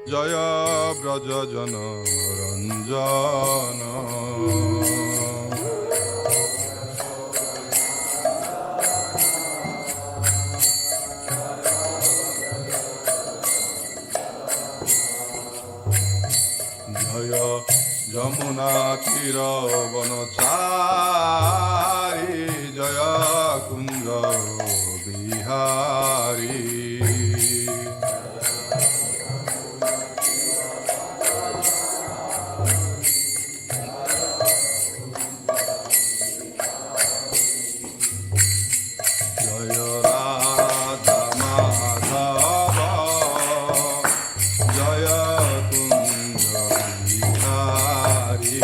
Jaya Braja Jana Ranjana Jaya Jamuna Tira Vanachari Jaya Kunja Bihari Jaya Radha Madhava Jaya Kunja Bihari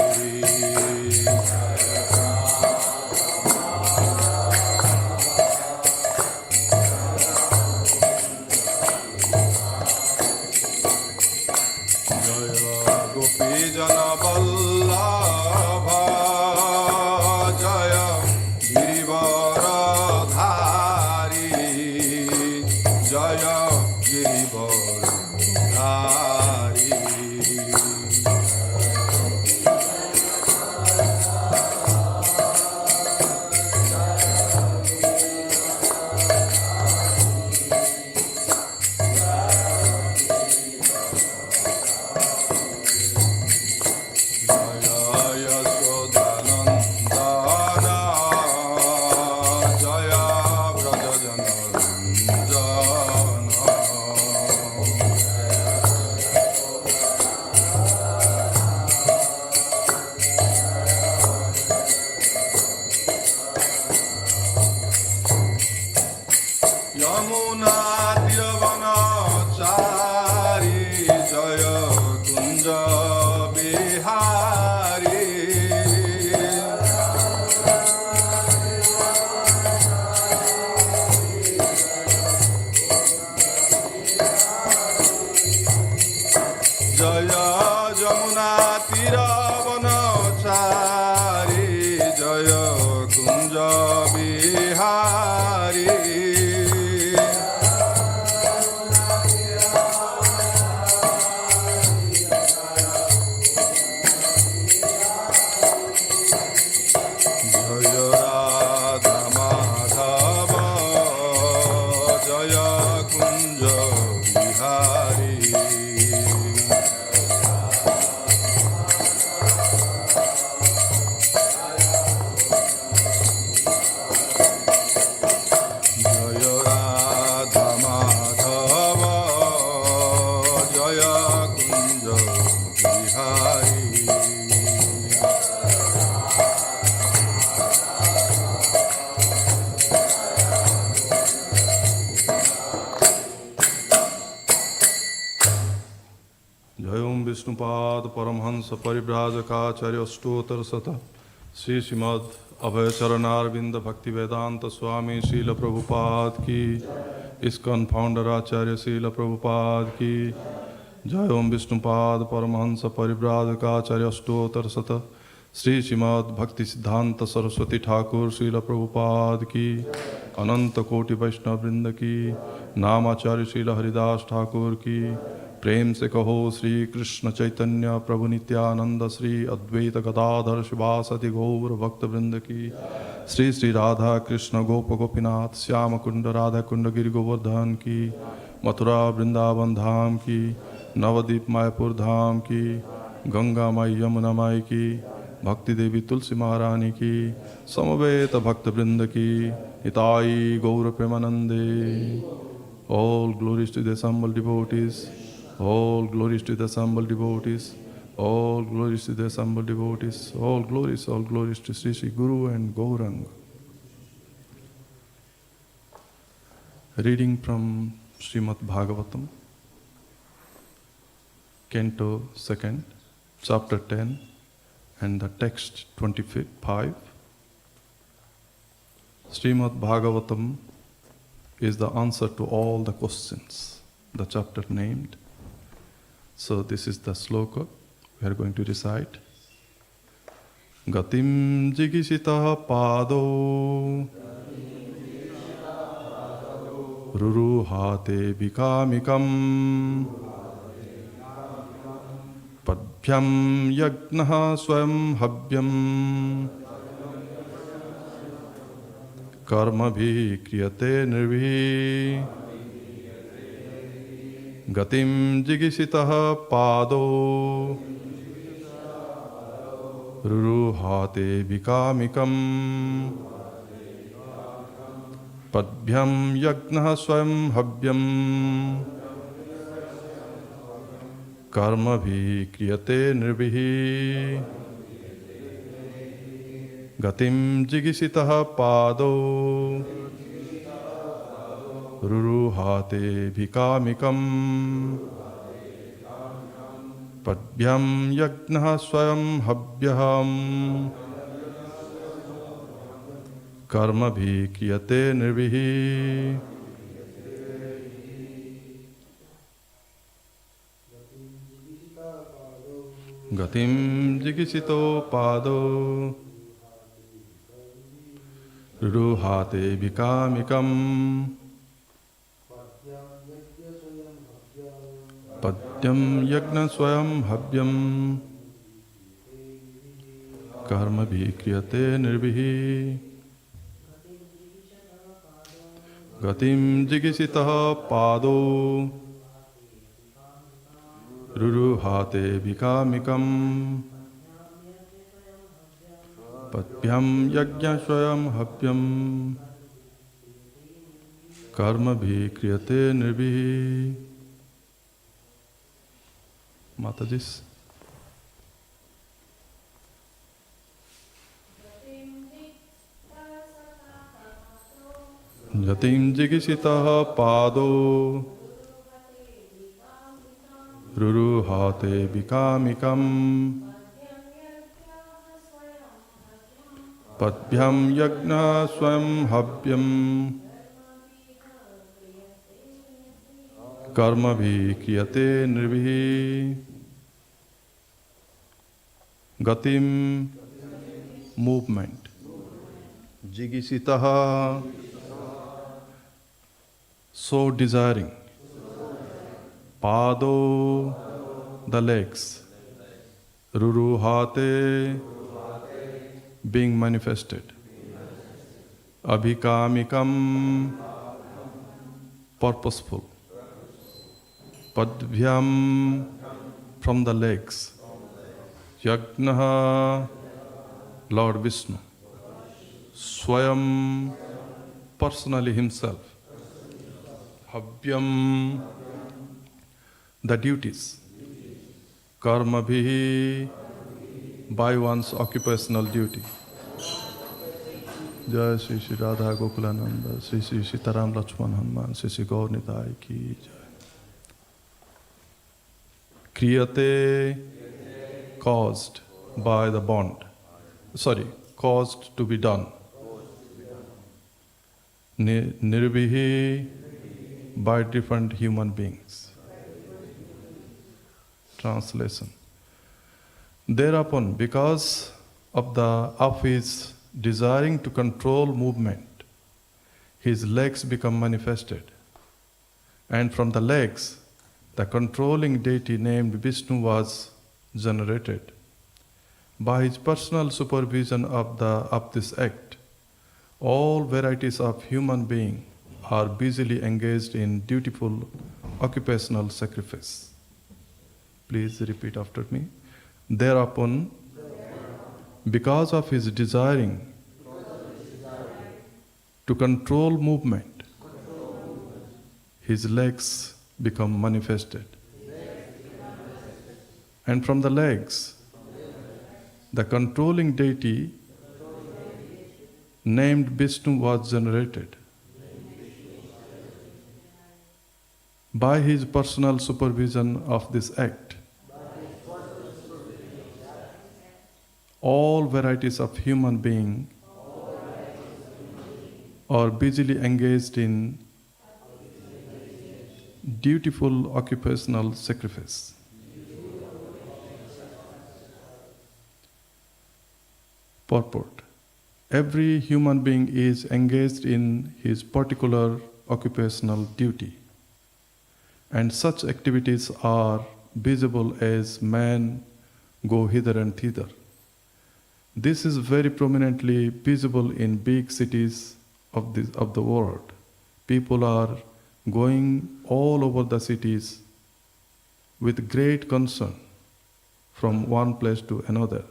Jaya Gopi Jana Vallabha Jaya Girivaradhari Jaya Girivaradhari Jaya Yashodanandana Jaya Braja Jana Ranjana Yamuna Tiyavanachari Jaya Kunja Bihari Jaya Jamuna Tiravanachari Jaya Kunja Bihari Jaya Radha Madhava Jaya Kunja Bihari Jaya Radha Madhava Jaya Kunja Bihari Jai Om Vishnupad Paramhansa Parivrajakaacharya Stotra Sata Sri Srimad Abhaycharanarvinda Bhaktivedanta Swami Srila Prabhupada Ki ISKCON Founder Acharya Srila Prabhupada Ki Jai Om Vishnupad Paramhansa Parivrajakaacharya Stotra Sata Sri Srimad Bhakti Siddhanta Saraswati Thakur Srila Prabhupada Ki Ananta Koti Vaishnava Vrinda Ki Namacharya Srila Haridas Thakur Ki प्रेम से कहो श्री कृष्ण चैतन्य प्रभु नित्यानंद श्री अद्वैत गदाधर शिवासदि गौर भक्त वृंद की श्री श्री राधा कृष्ण गोप गोपीनाथ श्याम कुंड राधा कुंड गिरि गोवर्धन की मथुरा वृंदावन धाम की नवदीप मायापुर धाम की गंगा माई यमुना माई की भक्ति देवी तुलसी महारानी की समवेत भक्त वृंद की हिताई गौर प्रेमानंदे All glories to the assembled devotees. All glories to the assembled devotees. All glories to the assembled devotees. All glories to Sri Sri Guru and Gaurang. Reading from Srimad Bhagavatam, Canto 2nd, Chapter 10, and the text 25. Srimad Bhagavatam is the answer to all the questions, the chapter named. So this is the sloka we are going to recite. Gatim jigisita pado ruruhate vikamikam Padbhyam yagnaha swayam havyam karmabhi kriyate nirvihi gatim jigisitaha pado ruruhate vikamikam Padbhyam yagnaha swayam havyam karmabhi kriyate nirvihi gatim jigisitaha pado ruruhate vikamikam Padbhyam yagnaha swayam havyam karmabhi kriyate nirvihi gatim jigisito pado ruruhate vikamikam Padyam yagna swayam havyam karmabhi kriyate nirvihi gatim jigisitaha pado ruruhate vikamikam Padbhyam yagna swayam havyam karmabhi kriyate nirvihi Matajis. Jatim jigisitaha pado ruruhate vikamikam Padbhyam yagna swayam havyam karmabhi kriyate nirvihi Gatim, movement. Jigisitaha, so desiring. Pado, the legs. Ruruhate, being manifested. Abhikamikam, purposeful. Padbhyam, from the legs. Yagnaha, Lord Vishnu. Swayam, personally himself. Havyam, the duties. Karmabhihi, by one's occupational duty. Jai Shri Shri Radha Gokulananda, Shri Shri Sitaram Lakshman Hanuman, Shri Shri Gaur Nitai ki Jai. Kriyate, caused by the bond. Caused to be done. Nirvihi, by different human beings. Translation. Thereupon, because of his desiring to control movement, his legs become manifested. And from the legs, the controlling deity named Vishnu was generated. By his personal supervision of this act, all varieties of human beings are busily engaged in dutiful occupational sacrifice. Please repeat after me. Thereupon, because of his desiring to control movement, his legs become manifested. And from the legs, the controlling deity named Vishnu was generated. By his personal supervision of this act, all varieties of human beings are busily engaged in dutiful occupational sacrifice. Purport. Every human being is engaged in his particular occupational duty, and such activities are visible as man go hither and thither. This is very prominently visible in big cities of the world. People are going all over the cities with great concern from one place to another.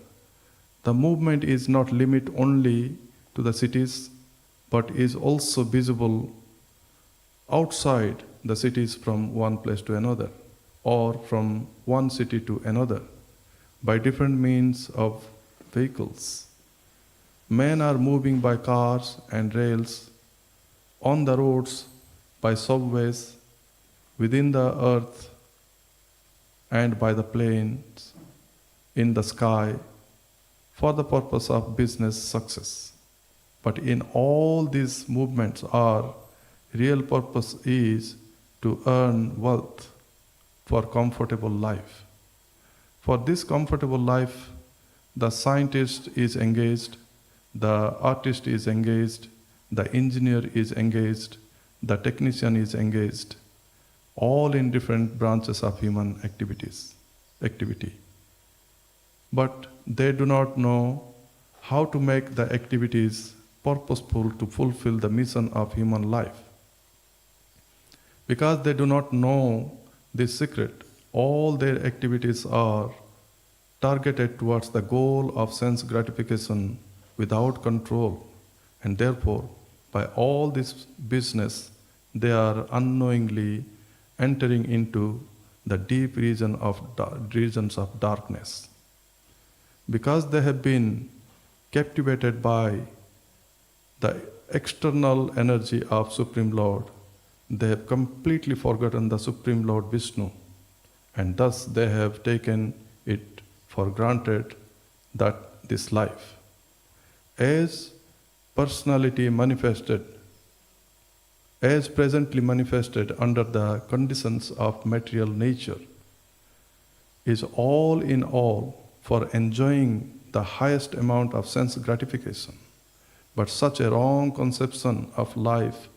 The movement is not limited only to the cities, but is also visible outside the cities from one place to another, or from one city to another, by different means of vehicles. Men are moving by cars and rails, on the roads, by subways, within the earth, and by the planes, in the sky, for the purpose of business success. But in all these movements, our real purpose is to earn wealth for comfortable life. For this comfortable life, the scientist is engaged, the artist is engaged, the engineer is engaged, the technician is engaged, all in different branches of human activity. But they do not know how to make the activities purposeful to fulfill the mission of human life. Because they do not know this secret, all their activities are targeted towards the goal of sense gratification without control, and therefore, by all this business, they are unknowingly entering into the deep regions of darkness. Because they have been captivated by the external energy of Supreme Lord, they have completely forgotten the Supreme Lord Vishnu, and thus they have taken it for granted that this life, as personality manifested, as presently manifested under the conditions of material nature, is all in all for enjoying the highest amount of sense gratification. But such a wrong conception of life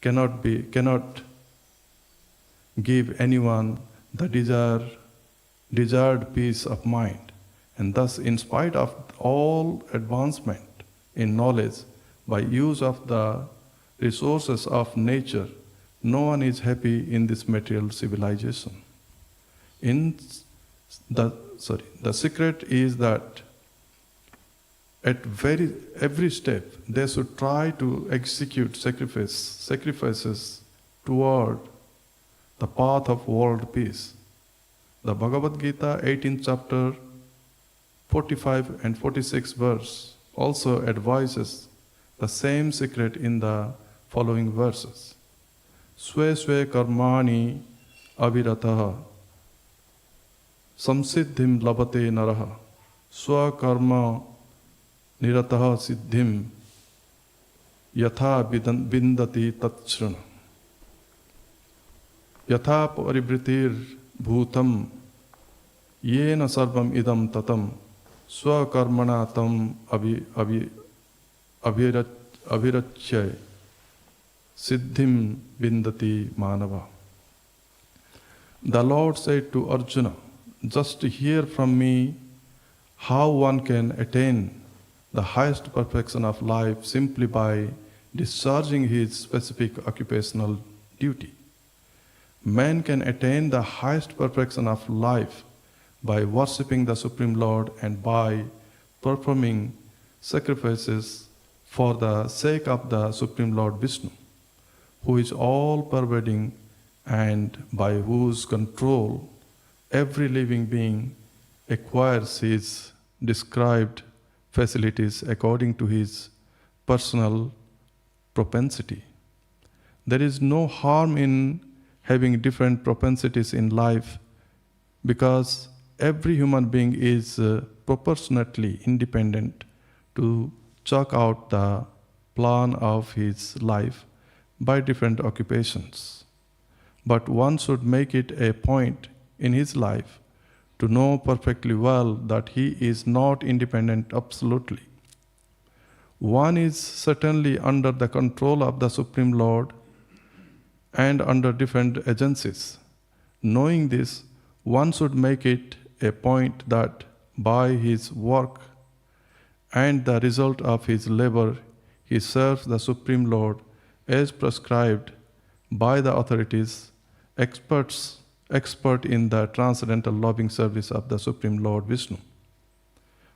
cannot give anyone the desired peace of mind. And thus, in spite of all advancement in knowledge, by use of the resources of nature, no one is happy in this material civilization. The secret is that at every step they should try to execute sacrifices toward the path of world peace. The Bhagavad Gita, 18th chapter, 45 and 46 verse, also advises the same secret in the following verses. Swe swe karmani avirataha samsiddhim labate naraha swa karma nirataha siddhim yatha bindati tatshrana yatha parivritir bhutam yena sarvam idam tatam swa karmana tam avirachay siddhim bindati manava. The Lord said to Arjuna, just hear from me how one can attain the highest perfection of life simply by discharging his specific occupational duty. Man can attain the highest perfection of life by worshipping the Supreme Lord and by performing sacrifices for the sake of the Supreme Lord Vishnu, who is all-pervading and by whose control every living being acquires his described facilities according to his personal propensity. There is no harm in having different propensities in life, because every human being is proportionately independent to chalk out the plan of his life by different occupations. But one should make it a point in his life to know perfectly well that he is not independent absolutely. One is certainly under the control of the Supreme Lord and under different agencies. Knowing this, one should make it a point that by his work and the result of his labor, he serves the Supreme Lord as prescribed by the authorities, expert in the transcendental loving service of the Supreme Lord Vishnu.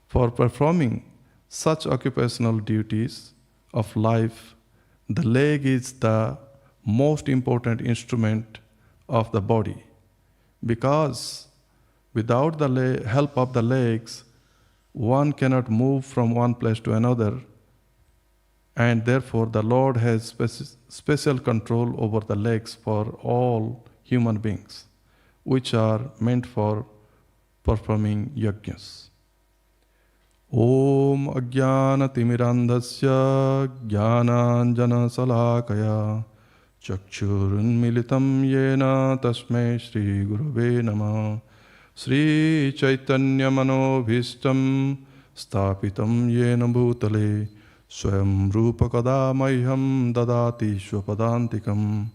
For performing such occupational duties of life, the leg is the most important instrument of the body, because without the help of the legs, one cannot move from one place to another, and therefore the Lord has special control over the legs for all human beings, which are meant for performing yajnas. Om Ajnana-timirandhasya Jnananjana Salakaya Chakshurunmilitam Yena Tasmai Shri Gurave Namah Shri Chaitanya Manobhishtam Stapitam Yena Bhutale Swayam Rupa Kadamahyam Dadati Swapadantikam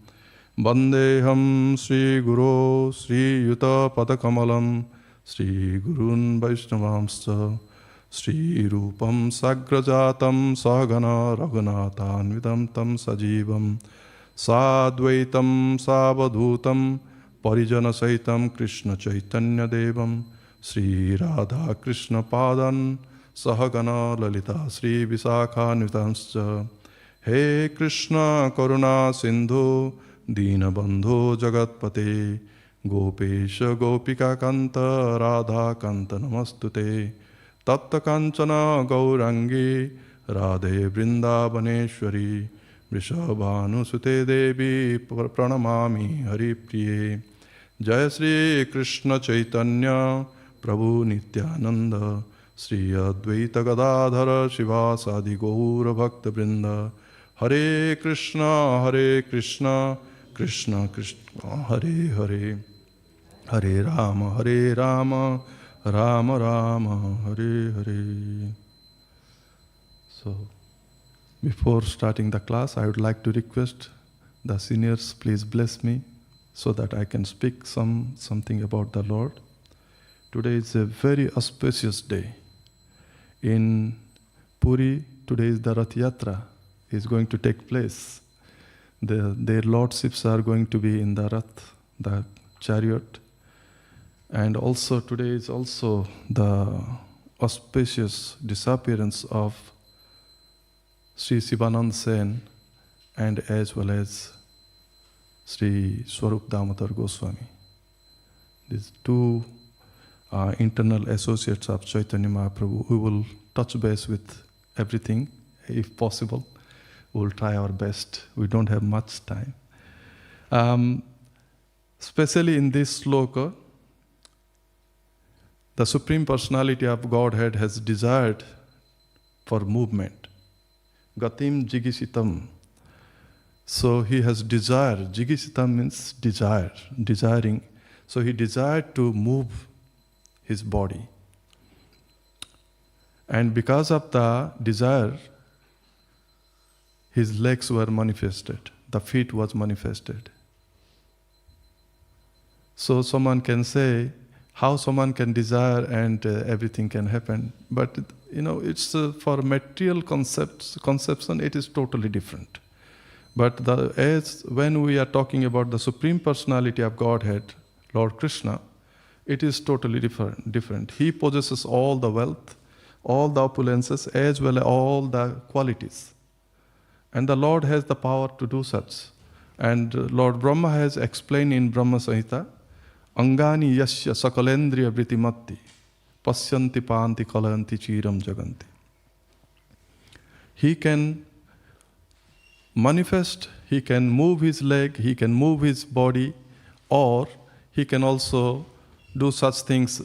Vandeham Shri Guru Shri Yuta Padakamalam Shri Gurun Vaishnavamscha Shri Rupam Sagrajatam Sahagana Raghunathanvidam Tam Sajivam Sadvaitam Savadhutam Parijana Saitam Krishna Chaitanya Devam Shri Radha Krishna Padan Sahagana Lalita Shri Visakhanvitanscha He Krishna Karuna Sindhu Dinabandho Jagatpate Gopesha Gopika Kanta Radha Kanta Namastute Tatta Kanchana Gaurangi Radhe Vrindavaneshwari Vrishabhanusute Devi Pranamami Hari Priye Jai Shri Krishna Chaitanya Prabhu Nityananda Shri Advaita Gadadhara Shivasadi Gaura Bhakta Vrinda Hare Krishna Krishna Krishna Hare Hare Hare Rama Rama Rama Hare Hare. So, before starting the class, I would like to request the seniors, please bless me so that I can speak something about the Lord. Today is a very auspicious day. In Puri, today is the Ratha-yatra is going to take place. Their lordships are going to be in the Rath, the chariot. And also today is also the auspicious disappearance of Sri Sivananda Sen and as well as Sri Svarupa Damodara Goswami. These two internal associates of Chaitanya Mahaprabhu. We will touch base with everything if possible. We will try our best. We don't have much time. Especially in this sloka, the Supreme Personality of Godhead has desired for movement. Gatim jigisitam. So he has desire. Jigisitam means desire, desiring. So he desired to move his body. And because of the desire, his legs were manifested. The feet was manifested. So someone can say, how someone can desire and everything can happen. But, it's for material conception, it is totally different. But when we are talking about the Supreme Personality of Godhead, Lord Krishna, it is totally different. He possesses all the wealth, all the opulences, as well as all the qualities. And the Lord has the power to do such. And Lord Brahma has explained in Brahma Samhita, Angani yasya sakalendriya vritimatti pasyanti panti kalayanti chiram jaganti. He can manifest, he can move his leg, he can move his body, or he can also do such things.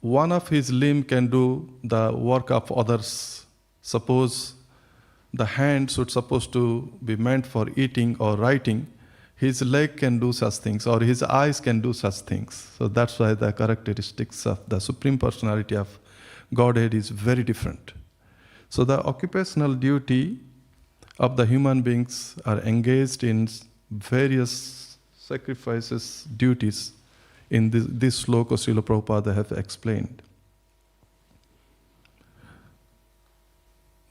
One of his limb can do the work of others. Suppose the hand should supposed to be meant for eating or writing, his leg can do such things, or his eyes can do such things. So that's why the characteristics of the Supreme Personality of Godhead is very different. So the occupational duty of the human beings are engaged in various sacrifices, duties. In this sloka, Srila Prabhupada have explained.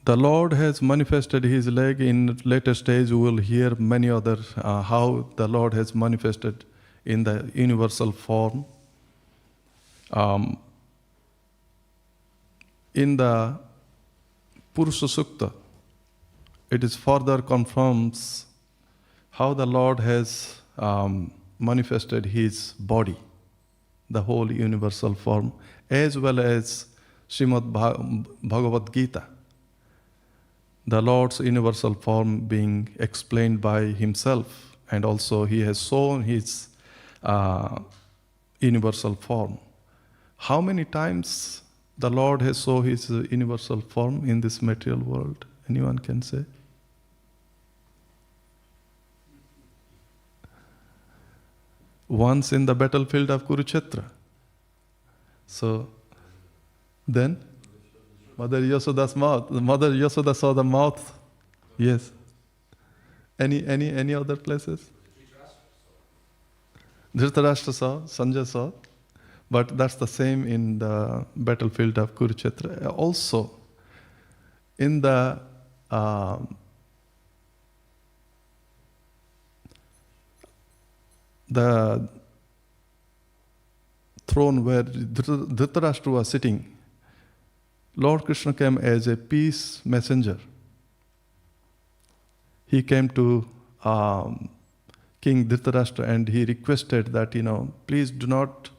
The Lord has manifested his leg. In later stage we will hear many other how the Lord has manifested in the universal form. In the Purusha Sukta, it is further confirms how the Lord has manifested his body, the whole universal form, as well as Srimad Bhagavad Gita, the Lord's universal form being explained by himself, and also he has shown his universal form. How many times the Lord has shown his universal form in this material world? Anyone can say? Once in the battlefield of Kurukshetra. So then Mother Yasoda's mouth. Mother Yasoda saw the mouth. Yes. Any other places? Dhritarashtra saw, Sanjay saw. But that's the same in the battlefield of Kurukshetra. Also, in the throne where Dhritarashtra was sitting, Lord Krishna came as a peace messenger. He came to King Dhritarashtra and he requested that, please do not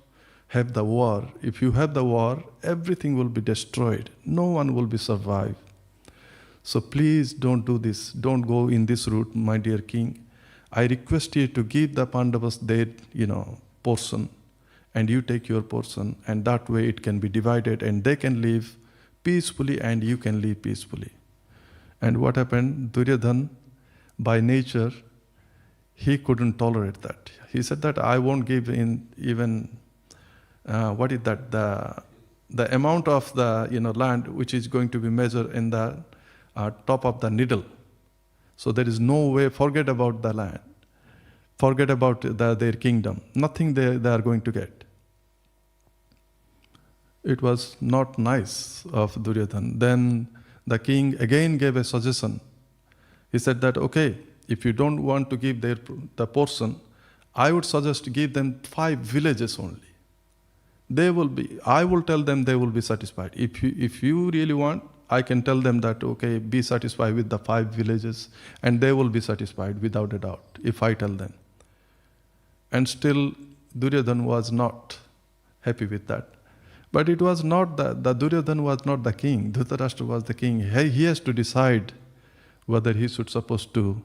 have the war. If you have the war, everything will be destroyed. No one will be survived. So please don't do this. Don't go in this route, my dear king. I request you to give the Pandavas their, portion, and you take your portion, and that way it can be divided and they can live peacefully and you can live peacefully. And what happened? Duryodhana, by nature, he couldn't tolerate that. He said that I won't give in even, what is that? The amount of the land which is going to be measured in the top of the needle. So there is no way, forget about the land. Forget about their kingdom. Nothing they are going to get. It was not nice of Duryodhana. Then the king again gave a suggestion. He said that, okay, if you don't want to give the portion, I would suggest to give them 5 villages only. I will tell them they will be satisfied. If you really want, I can tell them that, okay, be satisfied with the 5 villages, and they will be satisfied without a doubt, if I tell them. And still, Duryodhana was not happy with that. But it was not the Duryodhana was not the king. Dhritarashtra was the king. He has to decide whether he should supposed to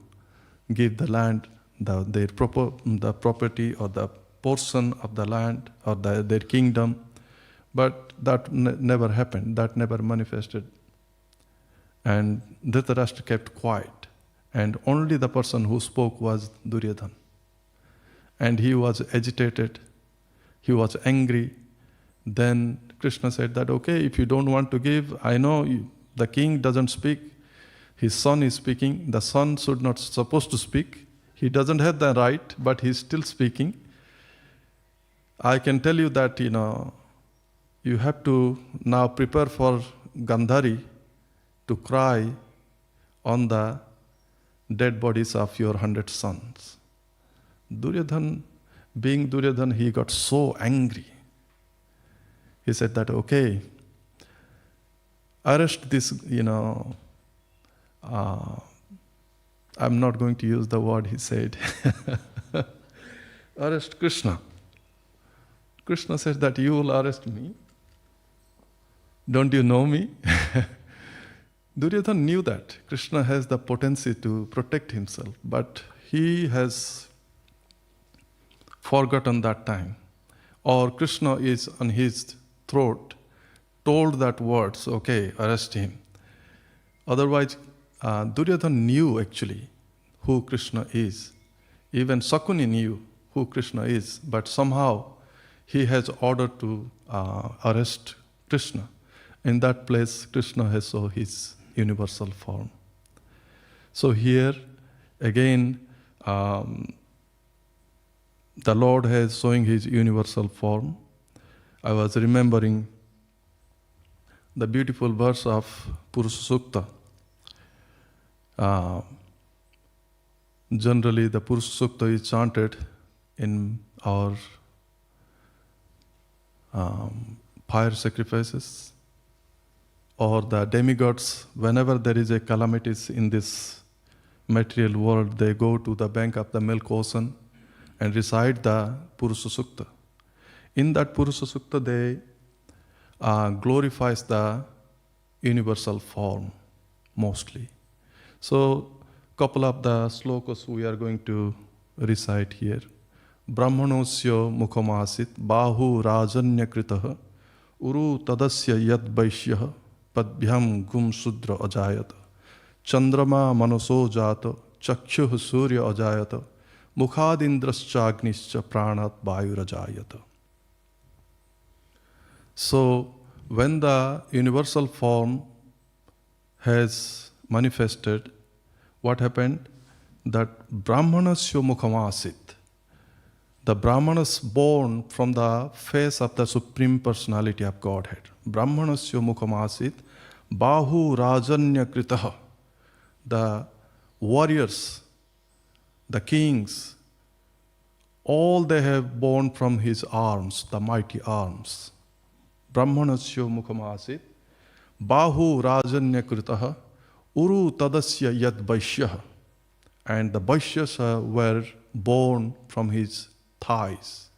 give the land, the property or the portion of the land or their kingdom. But that never happened. That never manifested. And Dhritarashtra kept quiet. And only the person who spoke was Duryodhana. And he was agitated. He was angry. Then Krishna said that, okay, if you don't want to give, I know the king doesn't speak. His son is speaking. The son should not supposed to speak. He doesn't have the right, but he's still speaking. I can tell you that, you have to now prepare for Gandhari to cry on the dead bodies of your 100 sons. Duryodhana, being Duryodhana, he got so angry. He said that, okay, arrest this, I'm not going to use the word he said. Arrest Krishna. Krishna said that you will arrest me. Don't you know me? Duryodhana knew that Krishna has the potency to protect himself, but he has forgotten that time. Or Krishna is on his throat, told that words, okay, arrest him. Otherwise, Duryodhana knew actually who Krishna is. Even Sakuni knew who Krishna is, but somehow he has ordered to arrest Krishna. In that place, Krishna has shown his universal form. So here, again, the Lord has showing his universal form. I was remembering the beautiful verse of Purusha Sukta, Uh, Generally, the Purusha Sukta is chanted in our fire sacrifices, or the demigods, whenever there is a calamities in this material world, they go to the bank of the milk ocean and recite the Purusha Sukta. In that Purusha Sukta, they glorifies the universal form mostly. So, couple of the slokas we are going to recite here. Brahmanosya mukhamasit bahu rajanya kritah uru tadasya yad vaishyah padbhyam gum sudra ajayata chandrama manaso jata chakshuh surya ajayata mukhadindraschagnischa pranat vayurajayata. So, when the universal form has manifested, what happened? That Brahmanasya mukhamasit, the Brahmanas born from the face of the Supreme Personality of Godhead. Brahmanasya mukhamasit bahu rajanya kritah, the warriors, the kings, all they have born from his arms, the mighty arms. Brahmanasya mukhamasit bahu rajanya kritah uru tadasya yad vaishyah, and the vaishyas were born from his thighs.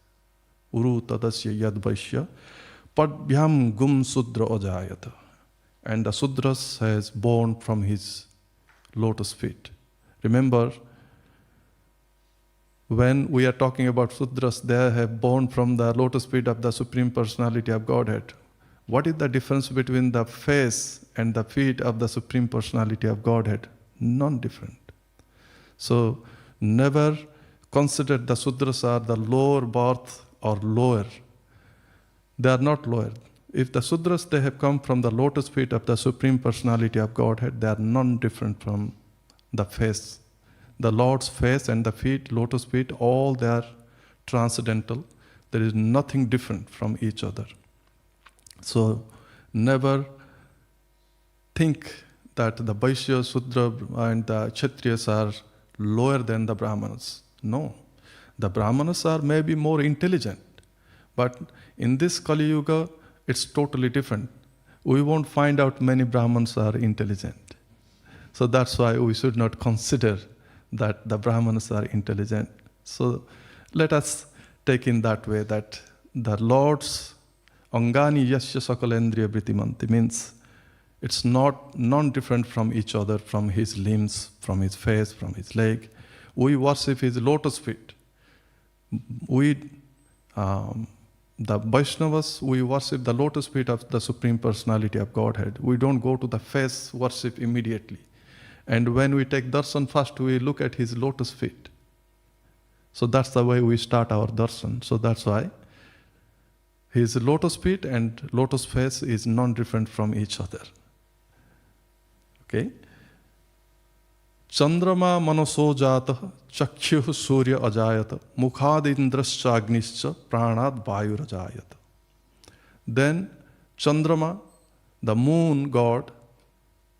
Uru tadasya yad vaishya padbhyam gum sudra ajayata, and the sudras has born from his lotus feet. Remember, when we are talking about sudras, they have born from the lotus feet of the Supreme Personality of Godhead. What is the difference between the face and the feet of the Supreme Personality of Godhead? None different. So, never consider the Sudras are the lower birth or lower. They are not lower. If the Sudras, they have come from the lotus feet of the Supreme Personality of Godhead, they are none different from the face. The Lord's face and the feet, lotus feet, all they are transcendental. There is nothing different from each other. So, never think that the Vaishya, Sudra and the Kshatriyas are lower than the Brahmanas. No. The Brahmanas are maybe more intelligent. But in this Kali Yuga, it's totally different. We won't find out many Brahmanas are intelligent. So that's why we should not consider that the Brahmanas are intelligent. So let us take in that way that the Lord's Angani Yasya Sakalendriya Vritimanti means it's not non-different from each other, from his limbs, from his face, from his leg. We worship his lotus feet. The Vaishnavas, we worship the lotus feet of the Supreme Personality of Godhead. We don't go to the face worship immediately. And when we take darshan, first we look at his lotus feet. So that's the way we start our darshan. So that's why his lotus feet and lotus face is non-different from each other. Okay? Chandrama manaso jata chakshuh surya ajayata mukhadindraschagnischa pranad vayurajayata. Then Chandrama, the moon god,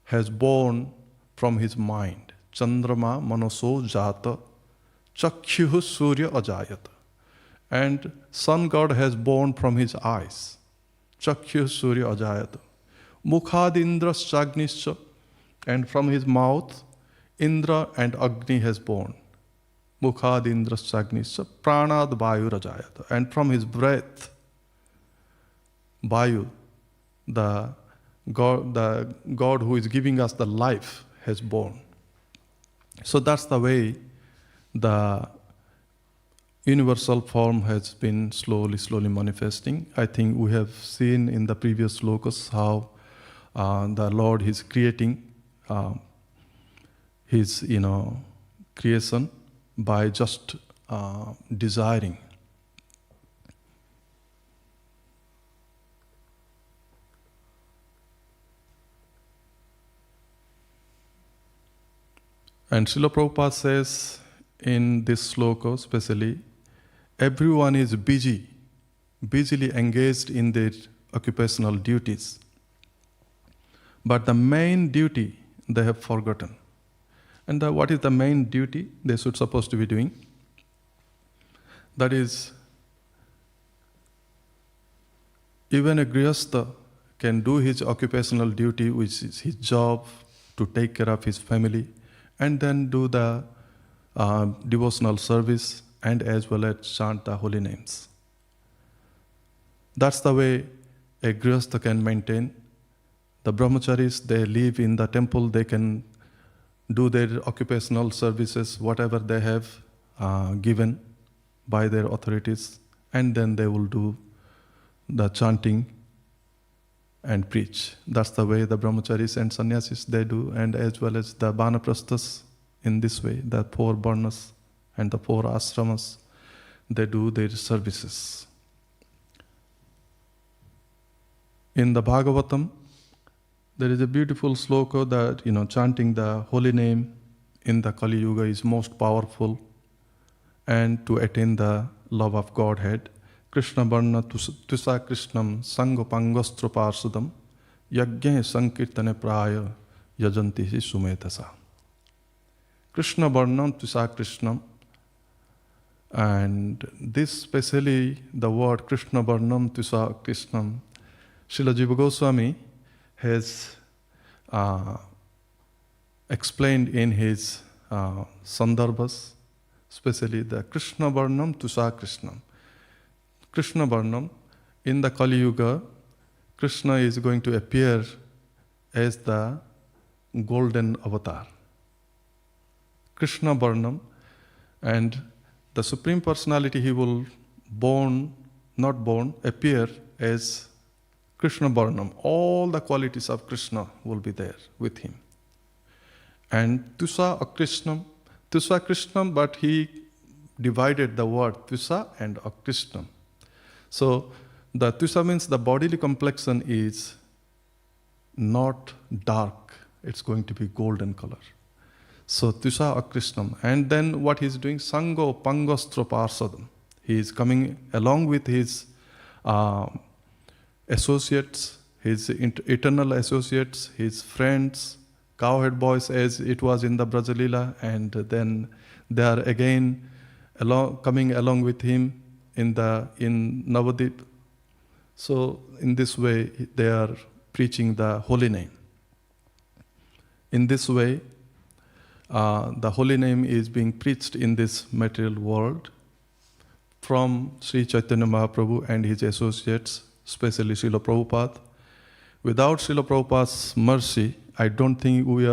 has born from his mind. Chandrama manaso jata chakshuh surya ajayata. And sun god has born from his eyes. Chakshuh surya ajayata. Mukhadindraschagnischa, and from his mouth Indra and Agni has born. Mukhadindraschagnischa pranad vayurajayata. And from his breath, Vayu, the God who is giving us the life, has born. So that's the way the universal form has been slowly manifesting. I think we have seen in the previous slokas how the Lord is creating his creation by just desiring. And Srila Prabhupada says in this sloka especially, everyone is busily engaged in their occupational duties. But the main duty they have forgotten. And what is the main duty they should supposed to be doing? That is, even a grihastha can do his occupational duty, which is his job, to take care of his family, and then do the devotional service and as well as chant the holy names. That's the way a grihastha can maintain. The brahmacharis, they live in the temple, they can do their occupational services, whatever they have given by their authorities, and then they will do the chanting and preach. That's the way the brahmacharis and sannyasis they do, and as well as the vanaprasthas in this way, the 4 varnas and the 4 ashramas, they do their services. In the Bhagavatam, there is a beautiful sloka that, chanting the holy name in the Kali Yuga is most powerful, and to attain the love of Godhead. Krishna Varna Tusa Krishnam Sangopangastro Parsudam Yagya Sankirtane Praya Yajanti Sumetasa. Krishna Varna Tusa Krishnam, and this especially the word Krishna Varnam Tusa Krishnam, Srila Jiva Goswami has explained in his Sandarbhas, especially the Krishna Varnam Tusa Krishnam. Krishna Varnam, in the Kali Yuga, Krishna is going to appear as the golden avatar. Krishna Varnam, and the Supreme Personality, he will appear as Krishna Varnam. All the qualities of Krishna will be there with him. And Tusa Krishnam, but he divided the word Tusa and Akrishnam. So the Tusa means the bodily complexion is not dark, it's going to be golden color. So Tusa Akrishnam. And then what he's doing, Sango Pangastro Parsadam. He is coming along with his associates, his eternal associates, his friends, cowherd boys, as it was in the Brajalila, and then they are again coming along with him in Navadip. So in this way they are preaching the holy name. In this way the holy name is being preached in this material world from Sri Chaitanya Mahaprabhu and his associates, especially Srila Prabhupada. Without Srila Prabhupada's mercy, I don't think we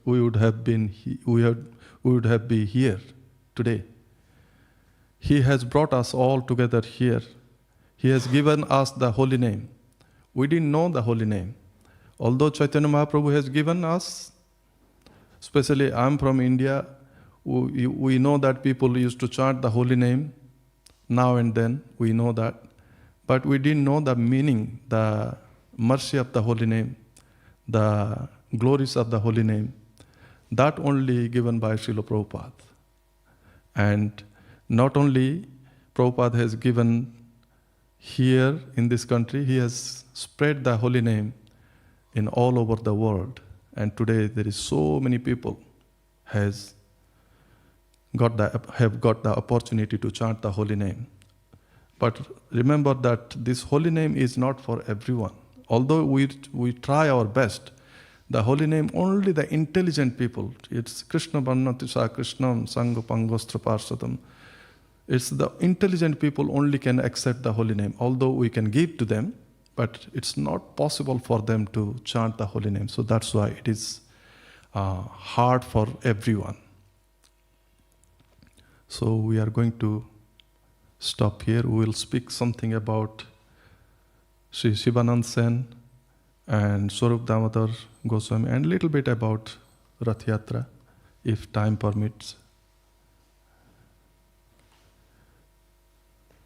would have been here today. He has brought us all together here. He has given us the holy name. We didn't know the holy name. Although Chaitanya Mahaprabhu has given us, especially I'm from India, we know that people used to chant the holy name now and then, we know that. But we didn't know the meaning, the mercy of the holy name, the glories of the holy name. That only given by Srila Prabhupada. And not only Prabhupada has given here in this country, he has spread the holy name in all over the world. And today there is so many people have got the opportunity to chant the holy name. But remember that this holy name is not for everyone. Although we try our best, the holy name, only the intelligent people, it's Krishna Varnatisa Krishnam Sangopangostra Parsadam. It's the intelligent people only can accept the holy name, although we can give to them, but it's not possible for them to chant the holy name. So that's why it is hard for everyone. So we are going to stop here. We will speak something about Sri Sivananda Sen and Svarupa Damodara Goswami, and a little bit about Ratha-yatra, if time permits.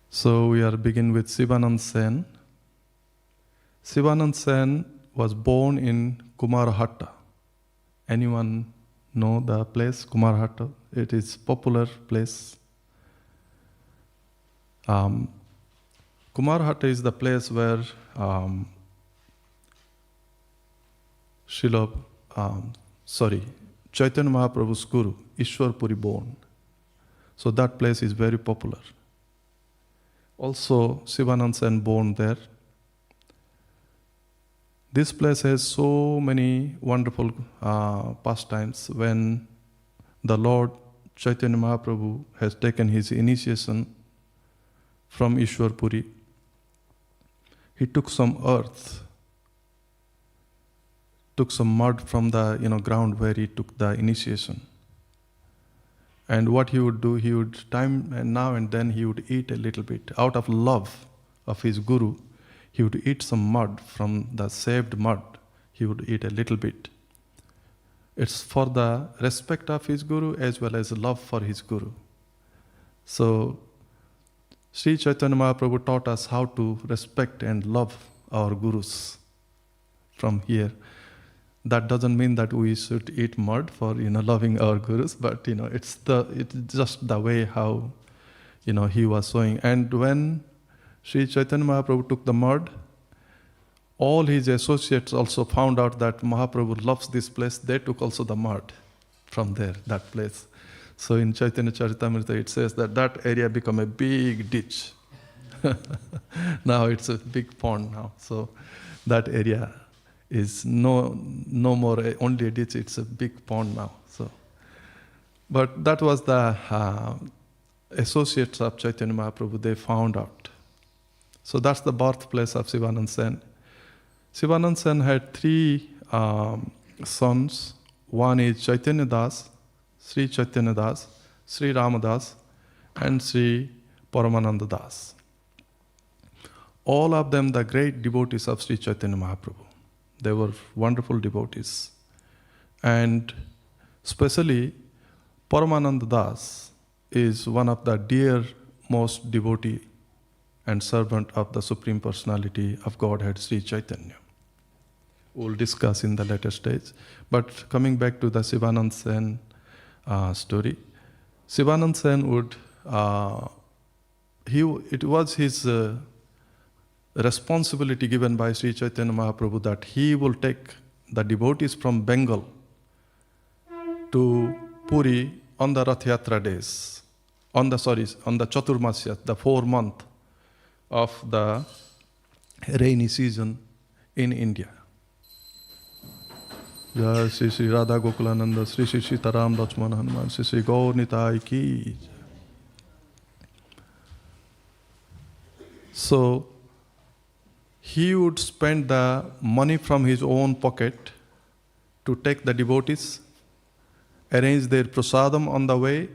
So we are begin with Sivananda Sen. Sivananda Sen was born in Kumarhatta. Anyone know the place, Kumarhatta? It is popular place. Kumarhatta is the place where Chaitanya Mahaprabhu's guru, Ishwar Puri born. So that place is very popular. Also, Sivananda Sen born there. This place has so many wonderful pastimes. When the Lord Chaitanya Mahaprabhu has taken his initiation from Ishwar Puri, he took some earth, took some mud from the ground where he took the initiation. And what he would do, he would now and then he would eat a little bit. Out of love of his guru, he would eat some mud from the saved mud. He would eat a little bit. It's for the respect of his guru as well as love for his guru. So, Sri Chaitanya Mahaprabhu taught us how to respect and love our gurus from here. That doesn't mean that we should eat mud for loving our gurus, but it's just the way how he was showing. And when Sri Chaitanya Mahaprabhu took the mud, all his associates also found out that Mahaprabhu loves this place. They took also the mud from there, that place. So in Chaitanya Charitamrita it says that area became a big ditch. Now it's a big pond now. So that area is no more only a ditch, it's a big pond now. So, but that was the associates of Chaitanya Mahaprabhu, they found out. So that's the birthplace of Sivananda Sen. Sivananda Sen had three sons. One is Chaitanya Das, Sri Chaitanya Das, Sri Ramadas, and Sri Paramananda Das. All of them the great devotees of Sri Chaitanya Mahaprabhu. They were wonderful devotees. And especially Paramananda Das is one of the dearmost devotee and servant of the Supreme Personality of Godhead, Sri Chaitanya. We'll discuss in the later stage. But coming back to the Sivananda Sen story, Sivananda Sen would, it was his responsibility given by Sri Chaitanya Mahaprabhu that he will take the devotees from Bengal to Puri on the Ratha-yatra days, on the Chaturmasya, the 4 month of the rainy season in India. Jai Sri Sri Radha Gokulananda, Sri Sri Sitaram Lakshmana Hanuman, Sri Sri Gaur Nitai Ki. So, he would spend the money from his own pocket to take the devotees, arrange their prasadam on the way.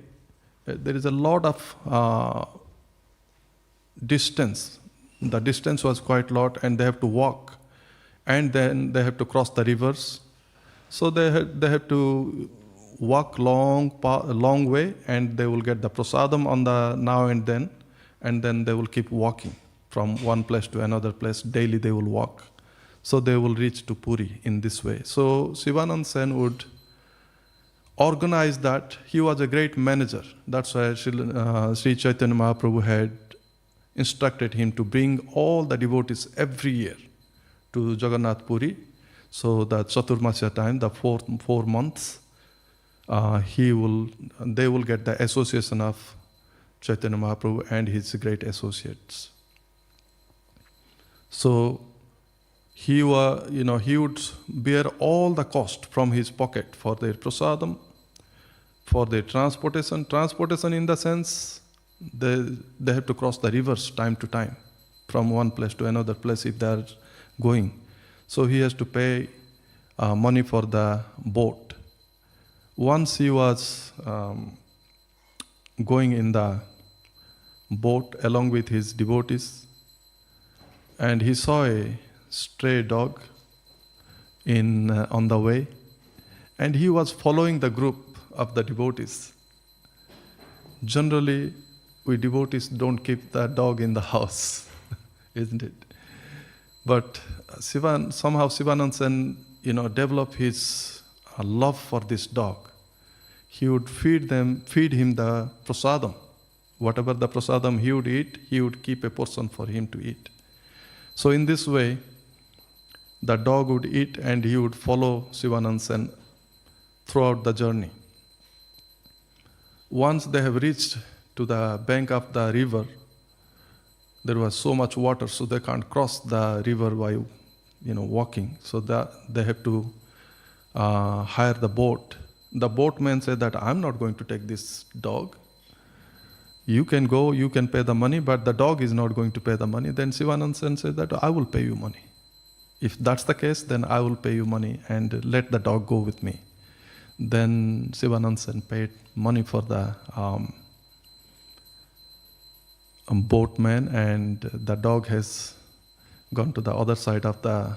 There is a lot of distance. The distance was quite a lot, and they have to walk, and then they have to cross the rivers. So they have to walk long way, and they will get the prasadam on the now and then they will keep walking from one place to another place. Daily they will walk. So they will reach to Puri in this way. So Sivananda Sen would organize that. He was a great manager. That's why Sri Chaitanya Mahaprabhu had instructed him to bring all the devotees every year to Jagannath Puri. So the Chaturmasya time, the 4 months, they will get the association of Chaitanya Mahaprabhu and his great associates. So he would bear all the cost from his pocket for their prasadam, for their transportation. Transportation in the sense they have to cross the rivers time to time from one place to another place if they are going. So he has to pay money for the boat. Once he was going in the boat along with his devotees, and he saw a stray dog on the way, and he was following the group of the devotees. Generally, we devotees don't keep the dog in the house, isn't it? But somehow Sivananda Sen, developed his love for this dog. He would feed him the prasadam. Whatever the prasadam he would eat, he would keep a portion for him to eat. So in this way, the dog would eat and he would follow Sivananda Sen throughout the journey. Once they have reached to the bank of the river, there was so much water, so they can't cross the river by walking. So they have to hire the boat. The boatman said that I'm not going to take this dog. You can go, you can pay the money, but the dog is not going to pay the money. Then Sivananda Sen said that I will pay you money. If that's the case, then I will pay you money and let the dog go with me. Then Sivananda Sen paid money for the boatman, and the dog has gone to the other side of the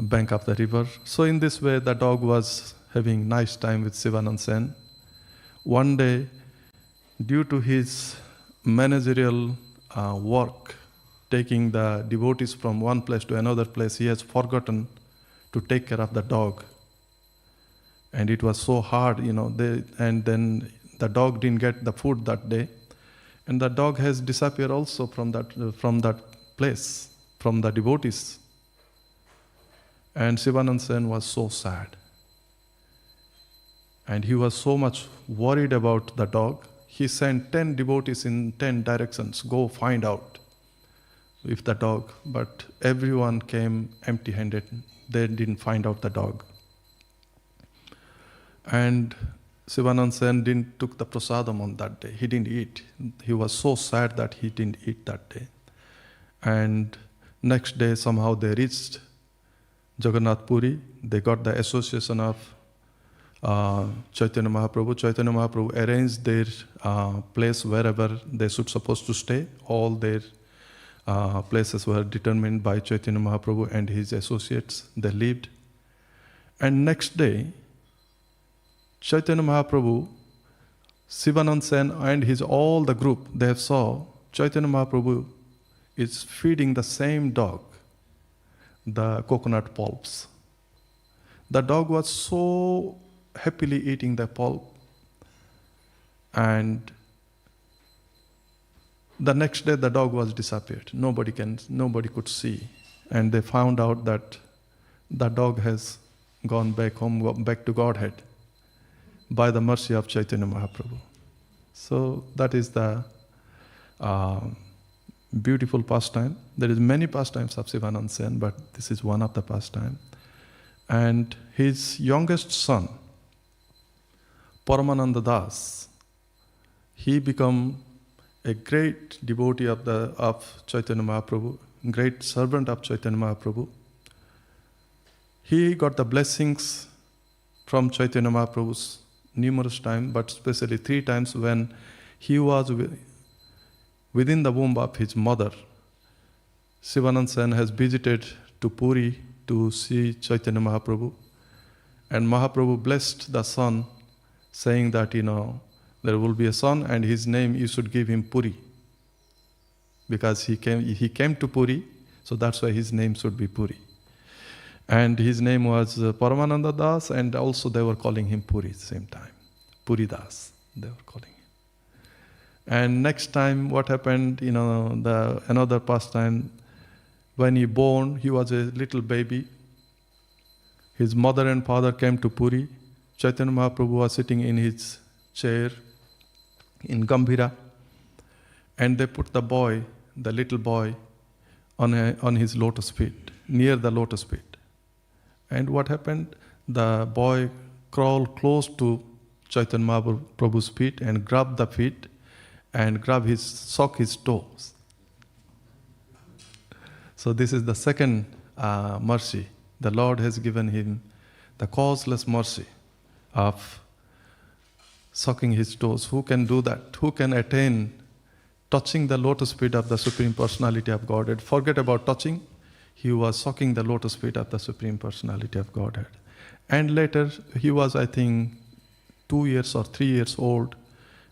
bank of the river. So in this way, the dog was having nice time with Sivananda Sen. One day, due to his managerial work, taking the devotees from one place to another place, he has forgotten to take care of the dog. And it was so hard, and then the dog didn't get the food that day. And the dog has disappeared also from that place, from the devotees. And Sivananda Sen was so sad. And he was so much worried about the dog. He sent 10 devotees in 10 directions, go find out if the dog, but everyone came empty-handed. They didn't find out the dog. And Sivananda Sen didn't took the prasadam on that day. He didn't eat. He was so sad that he didn't eat that day. And next day somehow they reached Jagannath Puri. They got the association of Chaitanya Mahaprabhu. Chaitanya Mahaprabhu arranged their place wherever they should supposed to stay. All their places were determined by Chaitanya Mahaprabhu and his associates. They lived. And next day, Chaitanya Mahaprabhu, Sivananda Sen and his all the group, they have saw Chaitanya Mahaprabhu is feeding the same dog the coconut pulps. The dog was so happily eating the pulp, and the next day the dog was disappeared. Nobody could see, and they found out that the dog has gone back home, back to Godhead, by the mercy of Chaitanya Mahaprabhu. So that is the beautiful pastime. There is many pastimes of Sivananda Sen, but this is one of the pastime. And his youngest son, Paramananda Das, he became a great devotee of Chaitanya Mahaprabhu, great servant of Chaitanya Mahaprabhu. He got the blessings from Chaitanya Mahaprabhu's numerous times, but especially 3 times when he was within the womb of his mother. Sivananda Sen has visited to Puri to see Chaitanya Mahaprabhu, and Mahaprabhu blessed the son, saying that, there will be a son and his name you should give him Puri, because he came to Puri, so that's why his name should be Puri. And his name was Paramananda Das, and also they were calling him Puri at the same time. Puri Das, they were calling him. And next time what happened, another pastime, when he born, he was a little baby. His mother and father came to Puri. Chaitanya Mahaprabhu was sitting in his chair in Gambhira, and they put the little boy, on his lotus feet, near the lotus feet. And what happened? The boy crawled close to Chaitanya Mahaprabhu's feet and grabbed the feet and suck his toes. So this is the second mercy. The Lord has given him the causeless mercy of sucking his toes. Who can do that? Who can attain touching the lotus feet of the Supreme Personality of Godhead? Forget about touching. He was sucking the lotus feet of the Supreme Personality of Godhead. And later, he was, I think, 2 years or 3 years old.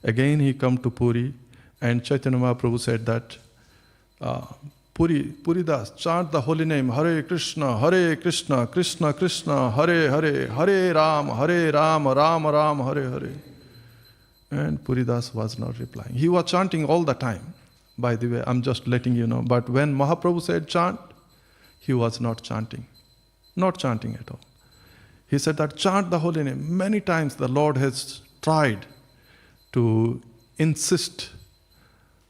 Again, he come to Puri, and Chaitanya Mahaprabhu said that, Puri Das, chant the holy name, Hare Krishna, Krishna Krishna, Hare Hare, Hare Ram, Ram Ram, Hare Hare. And Puri Das was not replying. He was chanting all the time. By the way, I'm just letting you know. But when Mahaprabhu said chant, he was not chanting at all. He said that chant the holy name. Many times the Lord has tried to insist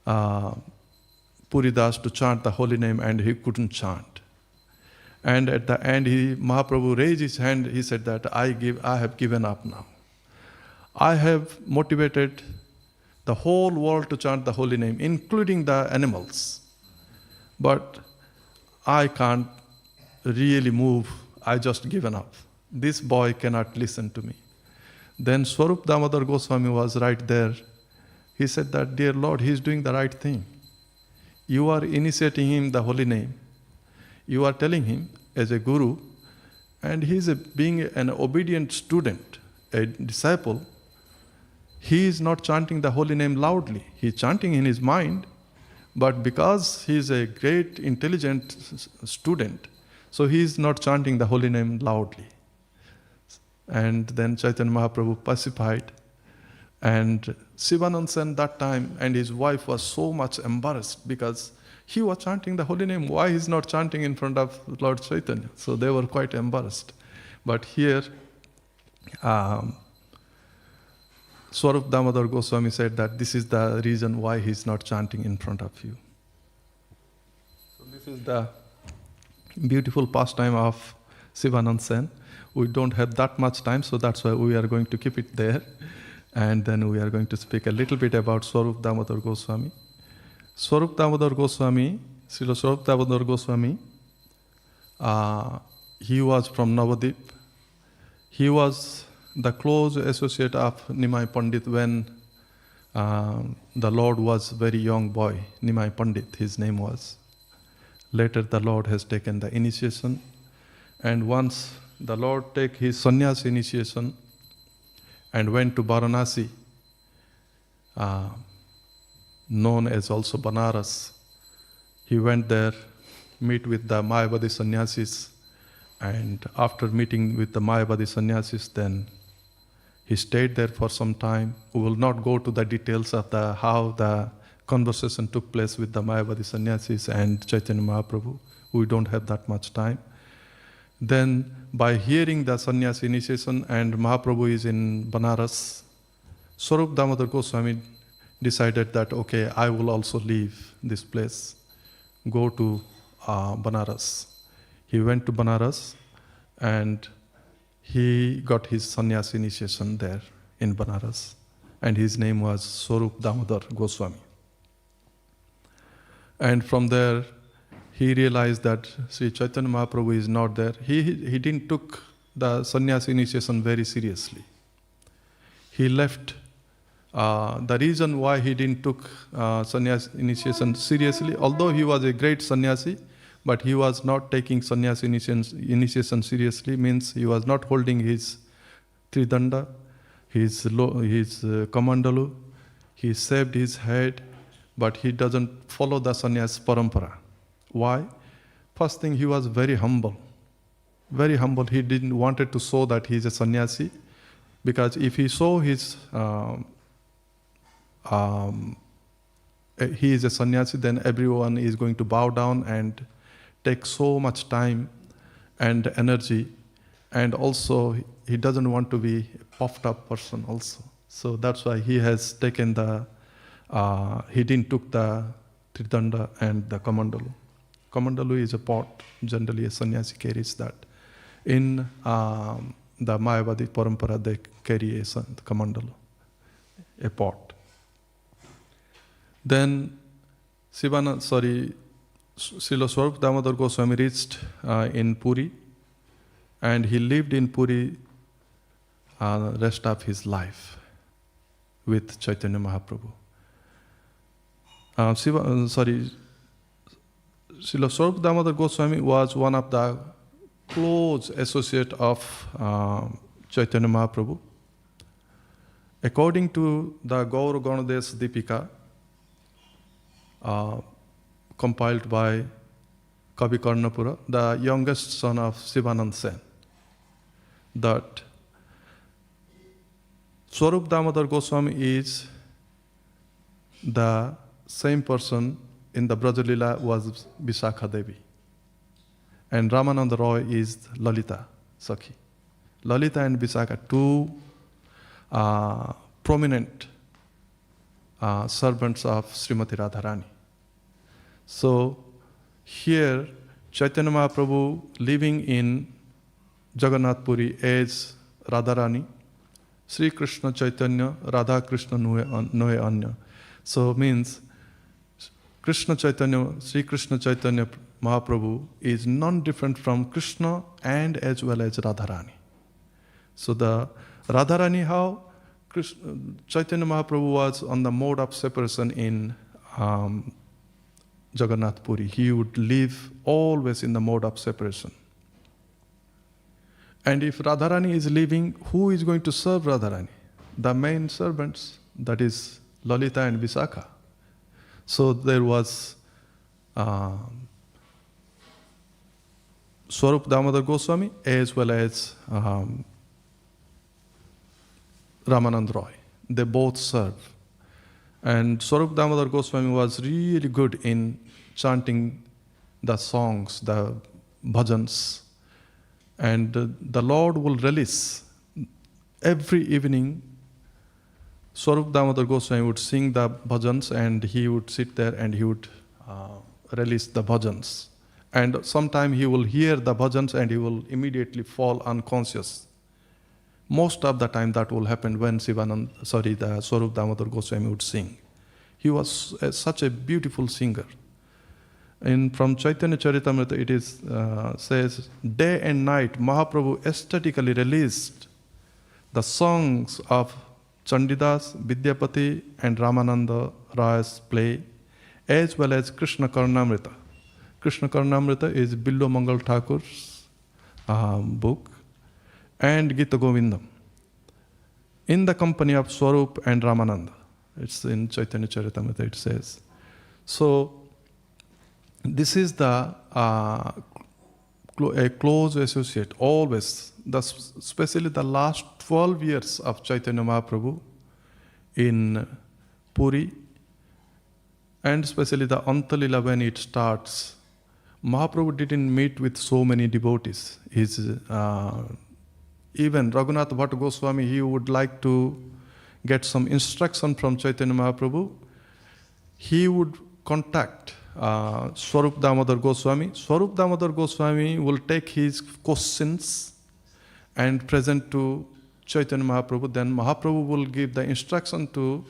Puridas to chant the holy name, and he couldn't chant. And at the end, Mahaprabhu raised his hand. He said that I have given up now. I have motivated the whole world to chant the holy name, including the animals. But I can't really move. I just given up. This boy cannot listen to me. Then Svarupa Damodara Goswami was right there. He said that, dear Lord, he is doing the right thing. You are initiating him the holy name. You are telling him as a guru, and he is being an obedient student, a disciple. He is not chanting the holy name loudly. He is chanting in his mind, but because he is a great, intelligent student, so he is not chanting the holy name loudly. And then Chaitanya Mahaprabhu pacified. And Sivananda Sen that time and his wife was so much embarrassed because he was chanting the holy name. Why he is not chanting in front of Lord Chaitanya? So they were quite embarrassed. But here, Svarupa Damodara Goswami said that this is the reason why he is not chanting in front of you. So this is the beautiful pastime of Sivananda Sen. We don't have that much time, so that's why we are going to keep it there. And then we are going to speak a little bit about Svarupa Damodara Goswami. Svarupa Damodara Goswami, Srila Svarupa Damodara Goswami, he was from Navadip. He was the close associate of Nimai Pandit when the Lord was very young boy. Nimai Pandit, his name was. Later the Lord has taken the initiation. And once the Lord take his sannyas initiation and went to Varanasi, known as also Banaras. He went there, meet with the Mayavadi sannyasis, and after meeting with the Mayavadi sannyasis, then he stayed there for some time. We will not go to the details of how the conversation took place with the Mayavadi sannyasis and Chaitanya Mahaprabhu. We don't have that much time. Then, by hearing the sannyas initiation and Mahaprabhu is in Banaras, Svarupa Damodara Goswami decided that, okay, I will also leave this place, go to Banaras. He went to Banaras and he got his sannyas initiation there in Banaras. And his name was Svarupa Damodara Goswami. And from there, he realized that Sri Chaitanya Mahaprabhu is not there. He didn't took the sannyas initiation very seriously. He left. The reason why he didn't took sannyas initiation seriously, although he was a great sannyasi, but he was not taking sannyas initiation seriously, means he was not holding his tridanda, his kamandalu, he shaved his head, but he doesn't follow the sannyas parampara. Why? First thing, he was very humble. Very humble. He didn't wanted to show that he is a sannyasi, because if he saw his he is a sannyasi, then everyone is going to bow down and take so much time and energy, and also he doesn't want to be a puffed up person also. So that's why he has taken he didn't took the tridanda and the kamandalu. Kamandalu is a pot. Generally, a sannyasi carries that. In the Mayavadi parampara, they carry a kamandalu, a pot. Then Srila Svarupa Damodara Goswami reached in Puri, and he lived in Puri rest of his life with Chaitanya Mahaprabhu. Srila Svarupa Damodara Goswami was one of the close associate of Chaitanya Mahaprabhu. According to the Gaura Ganadesh Dipika, compiled by Kavi Karnapura, the youngest son of Sivananda Sen, that Svarupa Damodara Goswami is the same person in the Brajalila was Vishakha Devi. And Ramananda Roy is Lalita Sakhi. Lalita and Visakha, two prominent servants of Srimati Radharani. So here, Chaitanya Mahaprabhu living in Jagannath Puri as Radharani, Sri Krishna Chaitanya, Radha Krishna Noe Anya. So means Krishna Chaitanya, Sri Krishna Chaitanya Mahaprabhu is non-different from Krishna and as well as Radharani. So the Radharani, how Chaitanya Mahaprabhu was on the mode of separation in Jagannath Puri. He would live always in the mode of separation. And if Radharani is leaving, who is going to serve Radharani? The main servants, that is Lalita and Visakha. So there was Svarupa Damodara Goswami as well as Ramanand Roy. They both serve. And Svarupa Damodara Goswami was really good in chanting the songs, the bhajans. And the Lord will release every evening. Svarupa Damodara Goswami would sing the bhajans and he would sit there and he would release the bhajans. And sometime he will hear the bhajans and he will immediately fall unconscious. Most of the time that will happen when the Svarupa Damodara Goswami would sing. He was such a beautiful singer. From Chaitanya Charitamrita it is says, day and night Mahaprabhu aesthetically released the songs of Chandidas, Vidyapati and Ramananda Ray's play, as well as Krishna Karnamrita. Krishna Karnamrita is Billo Mangal Thakur's book, and Gita Govindam, in the company of Svarupa and Ramananda. It's in Chaitanya Charitamrita it says. So this is a close associate, always, especially the last 12 years of Chaitanya Mahaprabhu in Puri, and especially the Antalila when it starts. Mahaprabhu didn't meet with so many devotees. Even Raghunath Bhatt Goswami, he would like to get some instruction from Chaitanya Mahaprabhu. He would contact Svarupa Damodar Goswami. Svarupa Damodar Goswami will take his questions and present to Chaitanya Mahaprabhu. Then Mahaprabhu will give the instruction to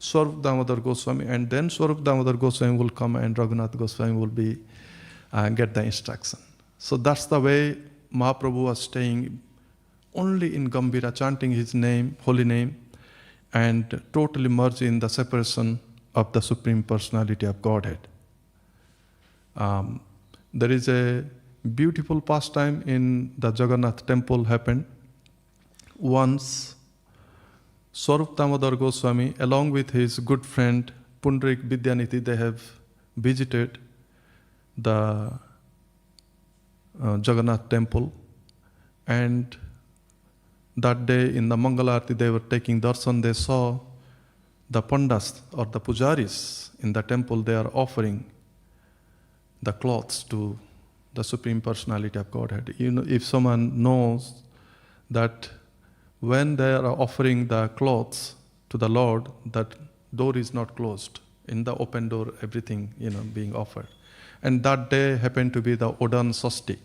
Svarupa Damodar Goswami, and then Svarupa Damodar Goswami will come and Raghunath Goswami will be get the instruction. So that's the way Mahaprabhu was staying only in Gambhira, chanting his name, holy name, and totally merged in the separation of the Supreme Personality of Godhead. There is a beautiful pastime in the Jagannath temple happened. Once, Svarupa Damodar Goswami, along with his good friend Pundarik Vidyanidhi, they have visited the Jagannath temple, and that day in the Mangalarti they were taking darshan. They saw the pandas or the pujaris in the temple. They are offering the cloths to the Supreme Personality of Godhead. You know, if someone knows that when they are offering the clothes to the Lord, that door is not closed. In the open door, everything being offered. And that day happened to be the Odan Sasti.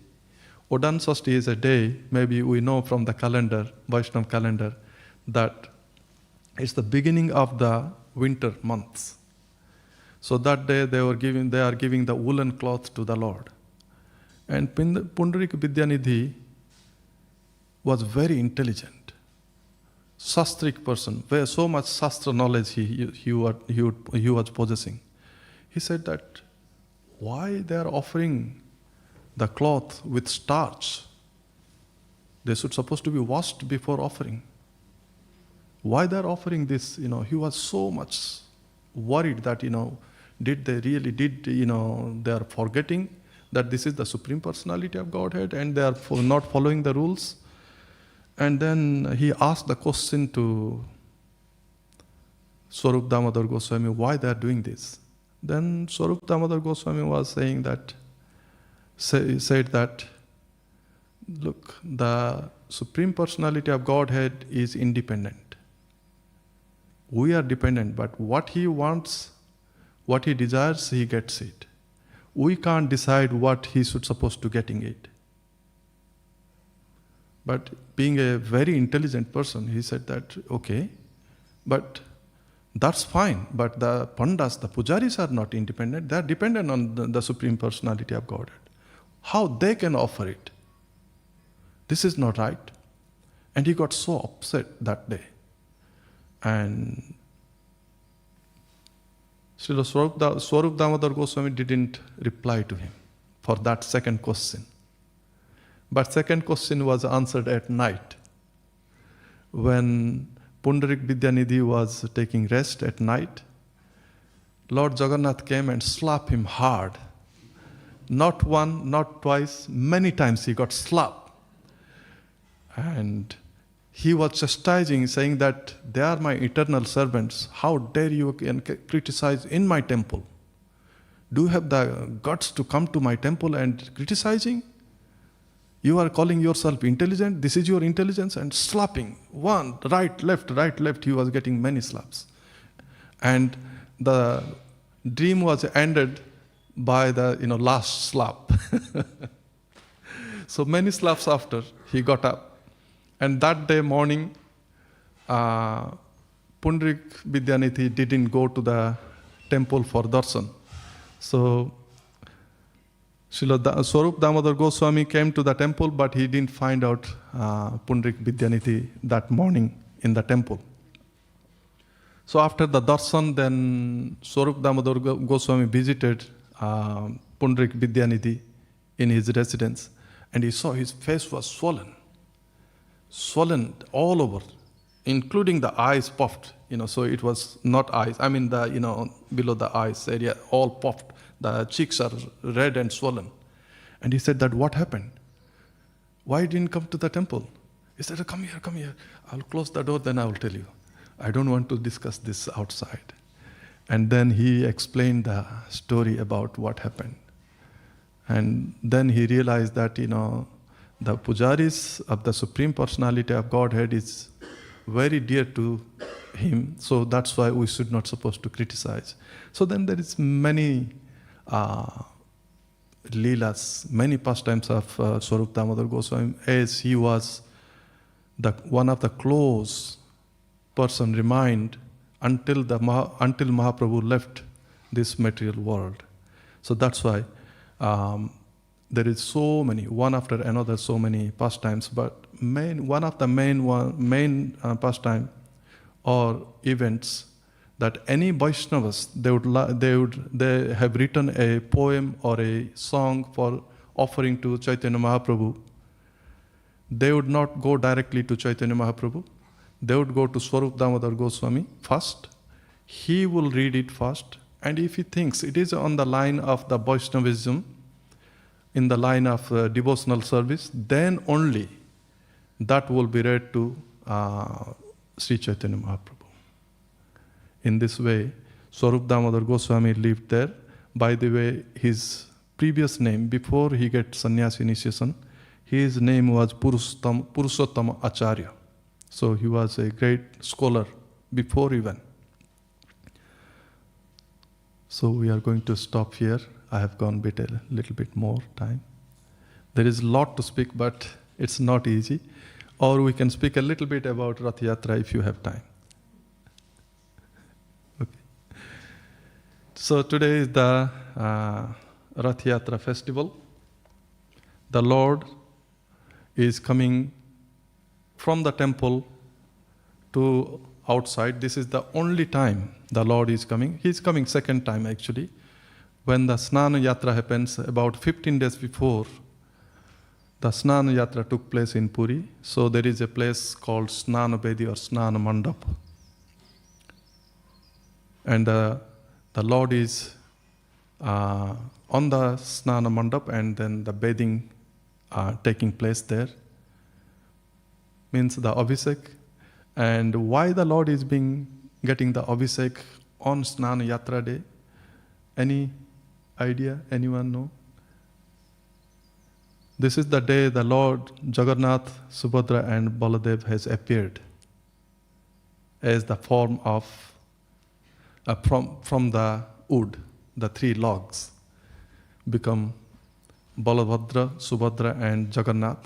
Odan Sasti is a day, maybe we know from the calendar, Vaishnava calendar, that it's the beginning of the winter months. So that day they are giving the woolen cloth to the Lord. And Pundarik Vidyanidhi was very intelligent, Shastrik person, where so much Shastra knowledge he was possessing. He said that why they are offering the cloth with starch? They should supposed to be washed before offering. Why they are offering this? He was so much worried that did they really they are forgetting that this is the Supreme Personality of Godhead and they are not following the rules. And then he asked the question to Svarupa Damodar Goswami, why they are doing this. Then Svarupa Damodar Goswami was said that, look, the Supreme Personality of Godhead is independent. We are dependent, but what He wants, what He desires, He gets it. We can't decide what He should supposed to getting it. But being a very intelligent person, he said that, okay, but that's fine. But the Pandas, the Pujaris are not independent. They are dependent on the Supreme Personality of Godhead. How they can offer it? This is not right. And he got so upset that day. And Srila Svarupa Damodara Goswami didn't reply to him for that second question. But second question was answered at night. When Pundarik Vidyanidhi was taking rest at night, Lord Jagannath came and slapped him hard. Not one, not twice, many times he got slapped. And he was chastising, saying that they are my eternal servants. How dare you criticize in my temple? Do you have the guts to come to my temple and criticizing? You are calling yourself intelligent, this is your intelligence, and slapping. One, right, left, he was getting many slaps. And the dream was ended by the last slap. So many slaps after, he got up. And that day morning, Pundarik Vidyanidhi didn't go to the temple for darshan. So Svarupa Damodara Goswami came to the temple, but he didn't find out Pundarik Vidyanidhi that morning in the temple. So after the darshan, then Svarupa Damodara Goswami visited Pundarik Vidyanidhi in his residence, and he saw his face was swollen all over, including the eyes puffed. So it was not eyes. I mean below the eyes area, all puffed. The cheeks are red and swollen. And he said that, what happened? Why didn't come to the temple? He said, come here. I'll close the door, then I will tell you. I don't want to discuss this outside. And then he explained the story about what happened. And then he realized that, the pujaris of the Supreme Personality of Godhead is very dear to him. So that's why we should not supposed to criticize. So then there is many leelas, many pastimes of Svarupa Damodara Goswami, as he was one of the close person remained until Mahaprabhu left this material world. So that's why there is so many, one after another, so many pastimes. But one of the main pastime or events that any Vaishnavas, they have written a poem or a song for offering to Chaitanya Mahaprabhu. They would not go directly to Chaitanya Mahaprabhu. They would go to Svarupa Damodara Goswami first. He will read it first. And if he thinks it is on the line of the Vaishnavism, in the line of devotional service, then only that will be read to Sri Chaitanya Mahaprabhu. In this way, Svarupa Damodara Goswami lived there. By the way, his previous name, before he got sannyas initiation, his name was Purushottama Acharya. So he was a great scholar before even. So we are going to stop here. I have gone a little bit more time. There is a lot to speak, but it's not easy. Or we can speak a little bit about Ratha-yatra if you have time. So today is the Ratha-yatra festival. The Lord is coming from the temple to outside. This is the only time the Lord is coming. He is coming second time actually. When the Ratha-yatra happens, about 15 days before, the Ratha-yatra took place in Puri. So there is a place called Snana Bedi or Snana Mandap. And the Lord is on the Snana Mandap, and then the bathing taking place there. Means the Abhishek. And why the Lord is getting the Abhishek on Snana Yatra day? Any idea? Anyone know? This is the day the Lord Jagannath, Subhadra and Baladev has appeared as the form of, from the wood, the three logs, become Balabhadra, Subhadra and Jagannath.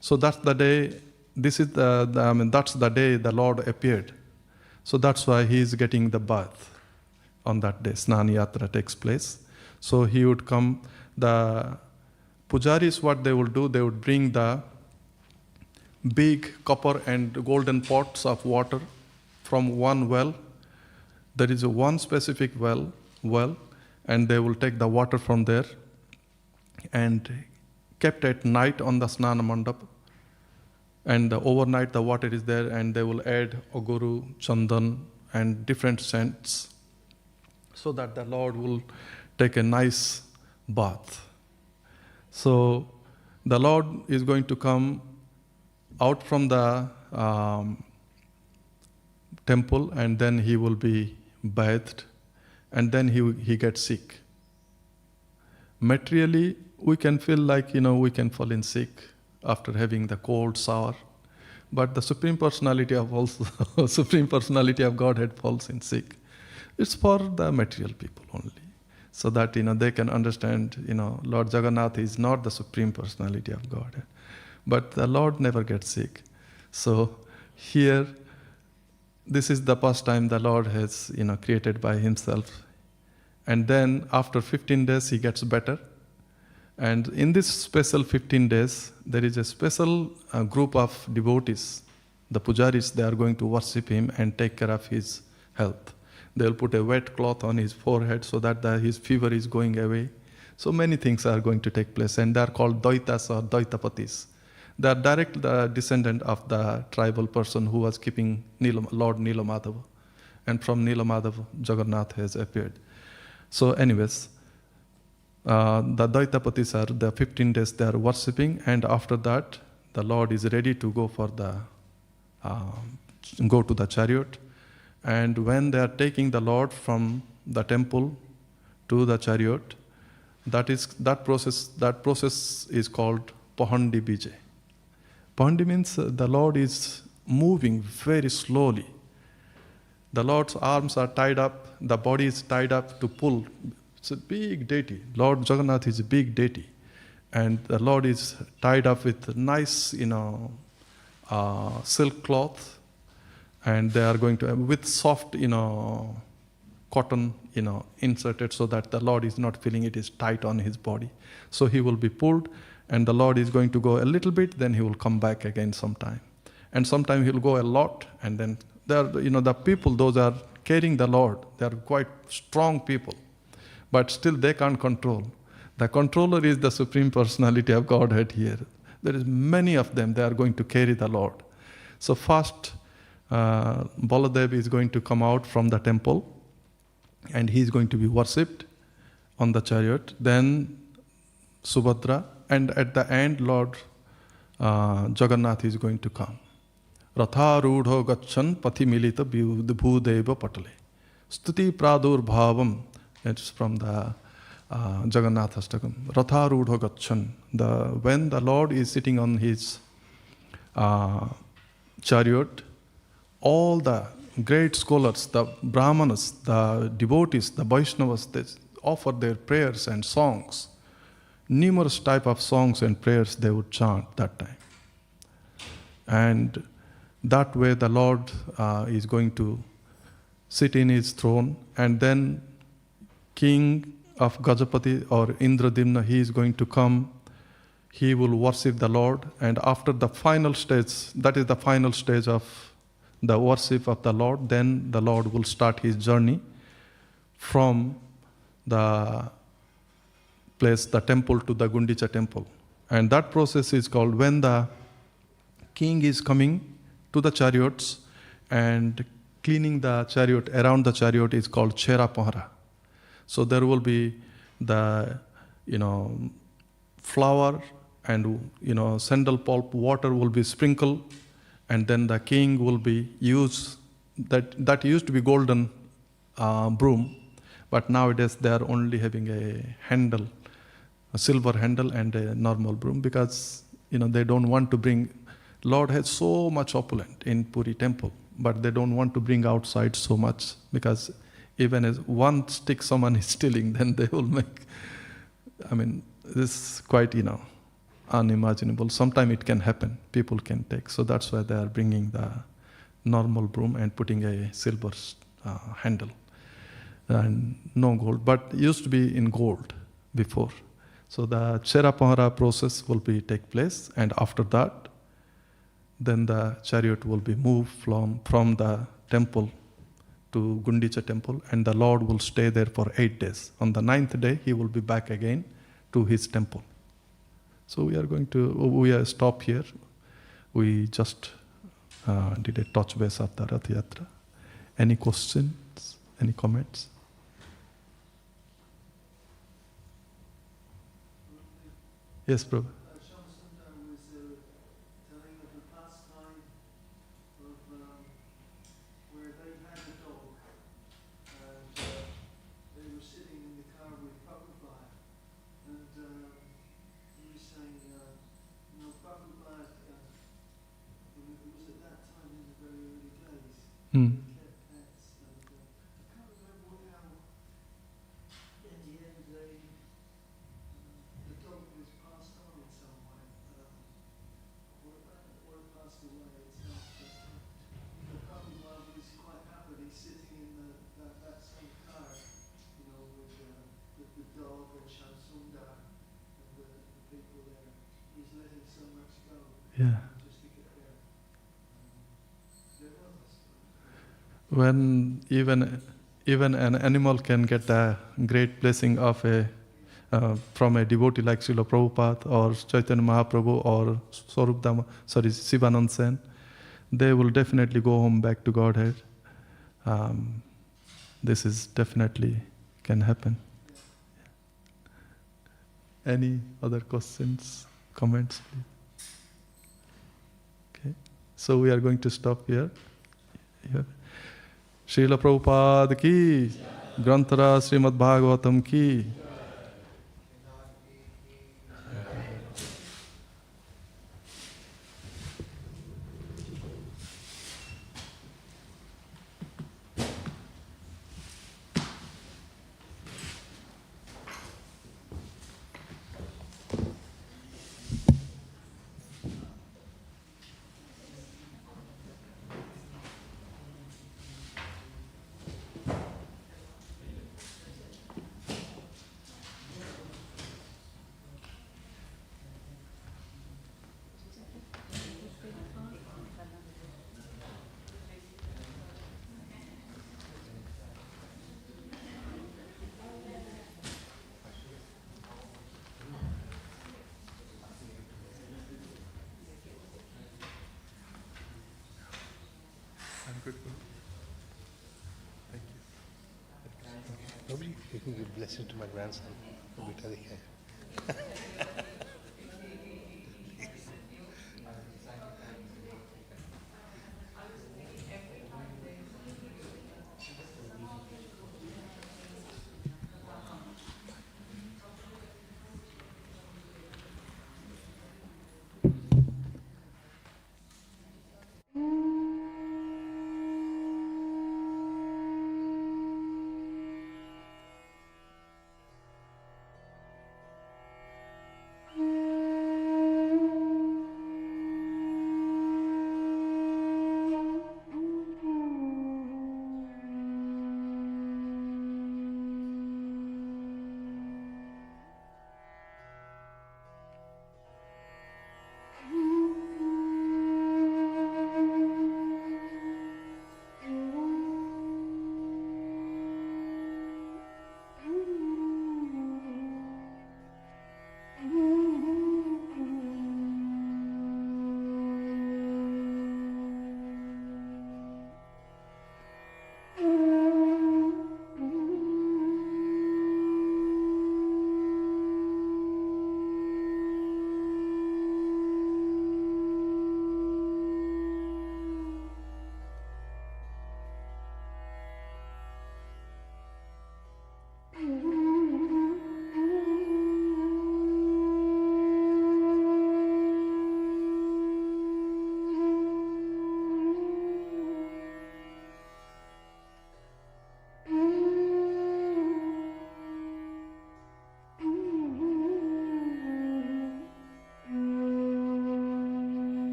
So that's the day, this is that's the day the Lord appeared. So that's why he is getting the bath on that day. Ratha-yatra takes place. So he would come, the pujaris, what they would do, they would bring the big copper and golden pots of water from one well. There is one specific well, and they will take the water from there and kept at night on the Snana Mandap. And overnight the water is there, and they will add oguru, chandan and different scents so that the Lord will take a nice bath. So the Lord is going to come out from the temple, and then he will be bathed, and then he gets sick. Materially, we can feel like, we can fall in sick after having the cold shower, but the Supreme Personality of Godhead falls in sick. It's for the material people only, so that they can understand. Lord Jagannath is not the Supreme Personality of Godhead, but the Lord never gets sick. So here, this is the pastime the Lord has created by himself, and then after 15 days he gets better. And in this special 15 days, there is a special group of devotees, the pujaris. They are going to worship him and take care of his health. They will put a wet cloth on his forehead so that his fever is going away. So many things are going to take place, and they are called Daitas or Daitapatis. They are direct descendant of the tribal person who was keeping Lord Nilamadhava. And from Nilamadhava, Jagannath has appeared. So anyways, the Daitapatis are the 15 days they are worshipping, and after that, the Lord is ready to go for go to the chariot. And when they are taking the Lord from the temple to the chariot, that process is called Pahandi Bijay. Pahandi means the Lord is moving very slowly. The Lord's arms are tied up, the body is tied up to pull. It's a big deity. Lord Jagannath is a big deity. And the Lord is tied up with nice, silk cloth. And they are going to, with soft, cotton, inserted so that the Lord is not feeling it is tight on his body. So he will be pulled, and the Lord is going to go a little bit, then he will come back again sometime. And sometime he will go a lot, and then there, the people, those are carrying the Lord, they are quite strong people. But still they can't control. The controller is the Supreme Personality of Godhead here. There is many of them, they are going to carry the Lord. So first, Baladev is going to come out from the temple, and he is going to be worshipped on the chariot. Then Subhadra, and at the end, Lord Jagannath is going to come. Ratha-rudho gachan pathi milita bhudeva patale. Stuti pradur bhavam. It's from the Jagannath Astakam. Ratha-rudho gachan. When the Lord is sitting on his chariot, all the great scholars, the Brahmanas, the devotees, the Vaishnavas, they offer their prayers and songs. Numerous type of songs and prayers they would chant that time. And that way the Lord is going to sit in his throne, and then King of Gajapati or Indradimna, he is going to come. He will worship the Lord, and after the final stage, that is the final stage of the worship of the Lord, then the Lord will start his journey from the place, the temple, to the Gundicha temple. And that process is called, when the king is coming to the chariots and cleaning the chariot, around the chariot is called Chera Pahara. So there will be the, flour and, sandal pulp, water will be sprinkled, and then the king will be used, that used to be golden broom, but nowadays they are only having a handle a silver handle and a normal broom, because they don't want to bring. Lord has so much opulent in Puri temple, but they don't want to bring outside so much, because even as one stick someone is stealing, then they will make. This is quite unimaginable. Sometimes it can happen. People can take. So that's why they are bringing the normal broom and putting a silver handle and no gold. But used to be in gold before. So the Chera process will take place, and after that, then the chariot will be moved from the temple to Gundicha temple, and the Lord will stay there for 8 days. On the 9th day, he will be back again to his temple. So we are stop here. We just did a touch base of the Ratha-yatra. Any questions? Any comments? Yes, Prabhu. Shamsundar was telling of a pastime of where they had a dog, and they were sitting in the car with Prabhupada, and he was saying, Prabhupada, it was at that time in the very early days, they kept pets, and I can't remember how, in the end, the dog was passed on in some way, or it passed away itself. But Prabhupada was quite happily sitting in that same car, with the dog and Shamsundar and the people there. He's letting so much go. Yeah. Just to get there. There was. When even an animal can get the great blessing of from a devotee like Srila Prabhupada or Chaitanya Mahaprabhu or Sivananda Sen, they will definitely go home back to Godhead. This is definitely can happen. Any other questions, comments, please? Okay, so we are going to stop here. Srila Prabhupada ki, Granthara Srimad Bhagavatam ki. Good. Thank you. Nobody, you can give blessing to my grandson.